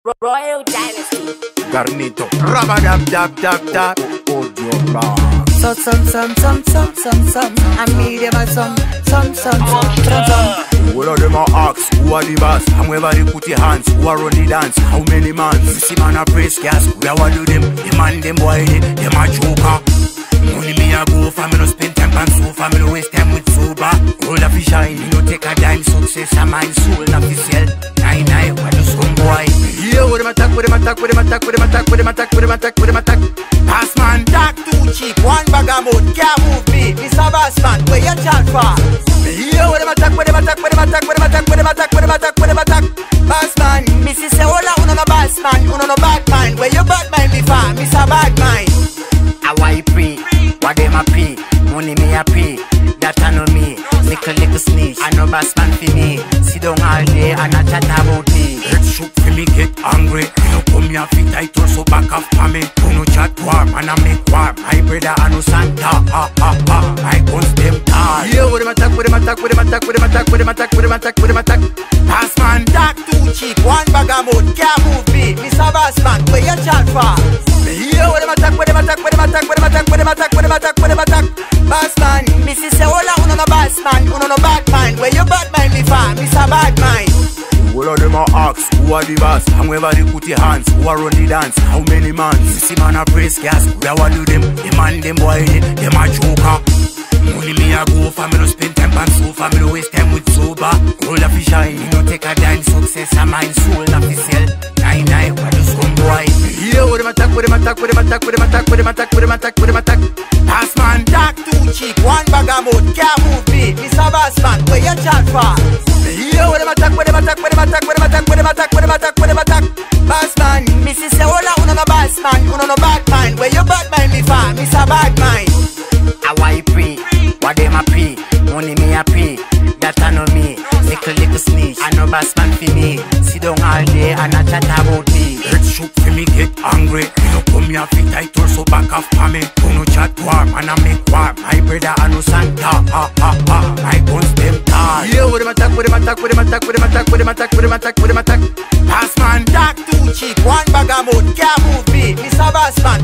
Royal Dynasty. Garnito, rabadab dab dab dab. Hold your bar. Some. I need them at some. All of them are ask, who are the boss? And wherever they put your hands, who are on the dance? How many man? You see man a praise gas, we are what do them? The man them boy, them a joker. Money me a go for me no spend time on sofa, me no waste time with sober. All of the shine, you no take a dime, success a mine, soul not the sell. Nine, what do some boy? Yeah, with them attack. Pass man, talk too cheap, one bag of mode, can't move me. Mr. Boss man, where you chat for? Yeah, with them attack. Boss man, Missy say, hola, uno no boss man, uno no bad mind. Where you bad mind before, Mr. Bad mind? I why pray, what them a pay, money me a pay, that I know me. Little sneeze, I know boss man for me. Sit down all day and I chat about me. Head shook for me get angry. You know come here fit I so back off for me. You know chat warm and I make warm. My brother I know Santa, I guns them tall. Yeah, with them attack. Boss man, talk too cheap, one bag of mode, can't move me. Mr. Boss man, where you chat for? Yeah, with them attack. Boss man, Missy say, hola, uno no boss man, uno no bad mind. Where you bad mind before, Mr. Bad mind? All of them are ask, who are the boss? And wherever they put your hands, who are on the dance? How many man? You see man a praise gas, we are what do them? The man them boy, them a joker. Money me a go for me no spend time on sofa, me no waste time with sober. All of the shine, you no take a dime, success a mine, soul not the sell. Nine, what do some boy? Yeah, with them attack. Boss man, talk too cheap, one bag of mode, can't move me. Mr. Boss man, where you chat for? Yeah, with them attack. Boss man, Missy say, hola, uno no boss man, uno no bad mind. Where you bad mind before, Mr. Bad mind? I why pray, what them a pay, money me a pay, that I know me. Little sneeze, I know boss man for me. Sit down all day and I chat about me. Head shook for me get angry. You know come here fit I so back off for me. You know chat warm and I make warm. My brother I know Santa, I guns them tall. Yeah, with them attack. Boss man, talk too cheap, one bag of mode, can't move me. Mr. Boss man,